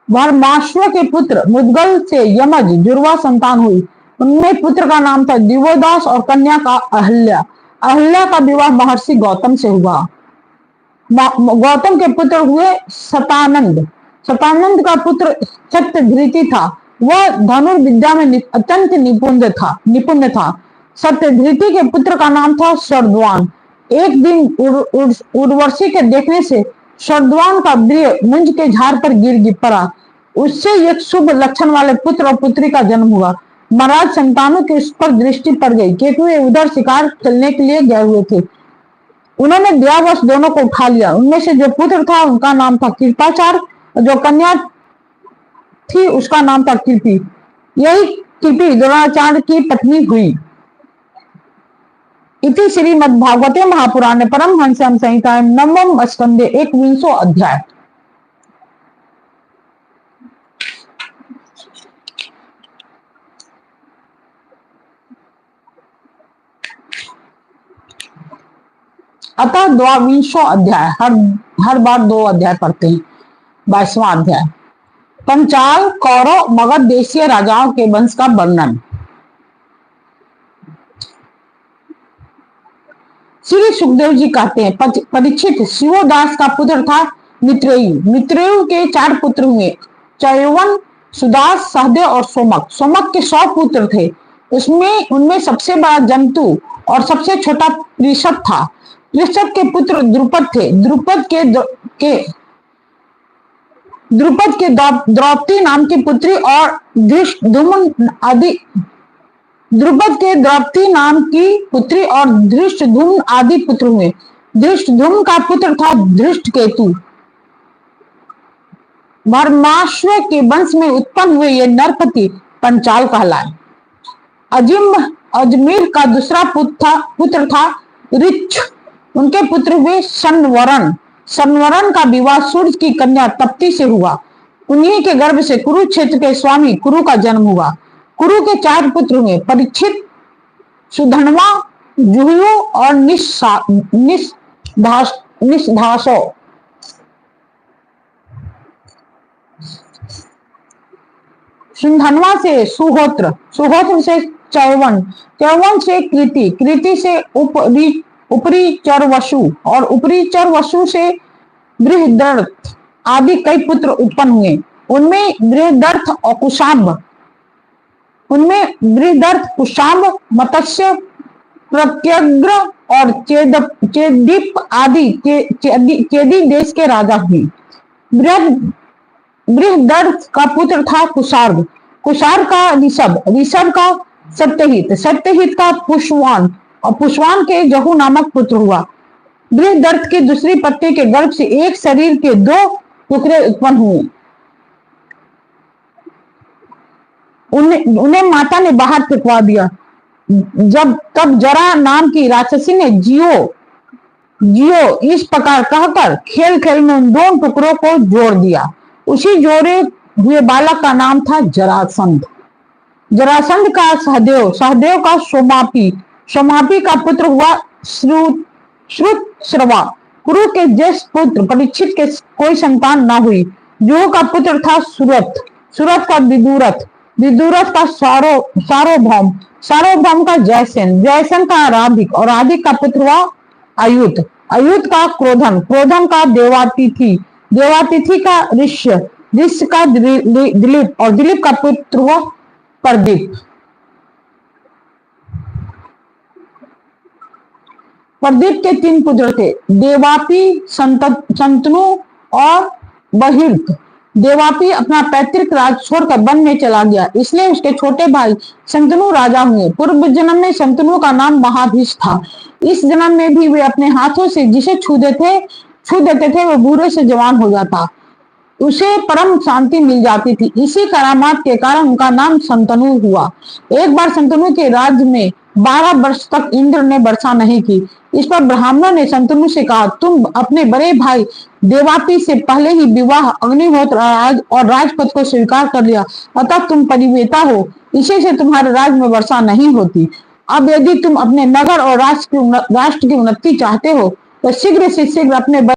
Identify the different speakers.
Speaker 1: वर्माश्व के पुत्र मुद्गल से यमज जुड़वा संतान हुई। उनमें पुत्र का नाम था दिवोदास और कन्या का अहल्या। अहल्या का विवाह महर्षि गौतम से हुआ। गौतम के पुत्र हुए शतानंद। शतानंद का पुत्र सत्यधृति था। वह धनुर्विद्या में अत्यंत निपुण था। सत्यधृति के पुत्र का नाम था शरद्वान। एक दिन उर्वशी के देखने से शरद्वान का प्रिय मुंज के झाड़ पर गिर पड़ा। उससे एक शुभ लक्षण वाले पुत्र और पुत्री का जन्म हुआ। महाराज संतानों की उस पर दृष्टि पड़ गई क्योंकि वे उधर शिकार चलने के लिए गए हुए थे। उन्होंने दयावश दोनों को उठा लिया। उनमें से जो पुत्र था उनका नाम था कृपाचार और जो कन्या थी उसका नाम था कृपि। यही कृपि द्रोणाचार्य की पत्नी हुई। इति श्रीमद्भागवते महापुराणे परमहंस्यां संहितायां नवम स्कंदे 21वां अध्याय। अतः 22वां अध्याय। हर बार 2 अध्याय पढ़ते हैं। 22वां अध्याय पंचाल कौरव मगध देशीय राजाओं के वंश का वर्णन। श्री सुखदेव जी कहते हैं, परीक्षित शिवोदास का पुत्र था मित्रेयु। मित्रेयु के 4 पुत्र हुए, चयवन, सुदास, सहदेव और सोमक। सोमक के 100 पुत्र थे। उनमें सबसे बड़ा जंतु और सबसे छोटा पृषद था। पृषद के पुत्र द्रुपद थे। द्रुपद के द्रौपदी नाम की पुत्री और धृष्टद्युम्न आदि पुत्र हुए। धृष्टद्युम्न का पुत्र था धृष्टकेतु। वर्माश्व के वंश में उत्पन्न हुए ये नरपति पंचाल कहलाए। अजमेर का दूसरा पुत्र था ऋक्ष। उनके पुत्र हुए संवरण। संवरण का विवाह सूर्य की कन्या तप्ती से हुआ। उन्हीं के गर्भ से कुरुक्षेत्र के स्वामी कुरु का जन्म हुआ। कुरु के 4 पुत्र हुए, परीक्षित, सुधन्वा, जुहुयु और निषधासो। सुधन्वा से सुहोत्र, सुहोत्र से चयवन, चयवन से कृति, कृति से उपरी चरवसु और उपरी चरवसु से बृहदर्थ आदि कई पुत्र उत्पन्न हुए। उनमें बृहदर्थ, कुशाम्ब, मत्स्य, प्रत्यग्र और चेदीप आदि चेदी देश के राजा हुए। बृहदर्थ का पुत्र था कुशार्ग। कुशार्ग का ऋषभ, ऋषभ का सत्यहित, सत्यहित का पुष्वान और पुष्वान के जहू नामक पुत्र हुआ। बृहदर्थ की दूसरी पत्नी के गर्भ से एक शरीर के 2 टुकड़े उत्पन्न हुए। उन्हें माता ने बाहर फेंकवा दिया। तब जरा नाम की राक्षसी ने जियो इस प्रकार कहकर खेल खेल में उन 2 टुकड़ों को जोड़ दिया। उसी जोड़े हुए बालक का नाम था जरासंध। जरासंध का सहदेव, सहदेव का सोमापी, सोमापी का पुत्र हुआ श्रुतश्रवा। कुरु के ज्येष्ठ पुत्र परीक्षित के कोई संतान न हुई। जुहू का पुत्र था सुरथ, सुरथ का विदुरथ, विदुरथ का सार्वभौम, सार्वभौम का जयसेन, जयसेन का राधिक और राधिक का पुत्र हुआ अयुत, अयुत का क्रोधन, क्रोधन का देवातिथि, देवातिथि का ऋष्य, ऋष्य का दिलीप और दिलीप का पुत्र हुआ प्रदीप। प्रदीप के 3 पुत्र थे, देवापी, शंतनु और बहिर्क। देवापी अपना पैतृक राज छोड़कर वन में चला गया, इसलिए उसके छोटे भाई शंतनु राजा हुए। पूर्व जन्म में शंतनु का नाम महाभीष था। इस जन्म में भी वे अपने हाथों से जिसे छू देते थे वो बूढ़े से जवान हो जाता, उसे परम शांति मिल जाती थी। इसी करामात के कारण उनका नाम शंतनु हुआ। एक बार शंतनु के राज्य में 12 वर्ष तक इंद्र ने वर्षा नहीं की। इस पर ब्राह्मणों ने शंतनु से कहा, तुम अपने बड़े भाई देवापी से पहले ही विवाह, अग्निहोत्र और राजपद को स्वीकार कर लिया, अतः तुम परिवेता हो, इसी से तुम्हारे राज्य में वर्षा नहीं होती। अब यदि तुम अपने नगर और राष्ट्र की उन्नति चाहते हो तो शीघ्र से शीघ्र अपने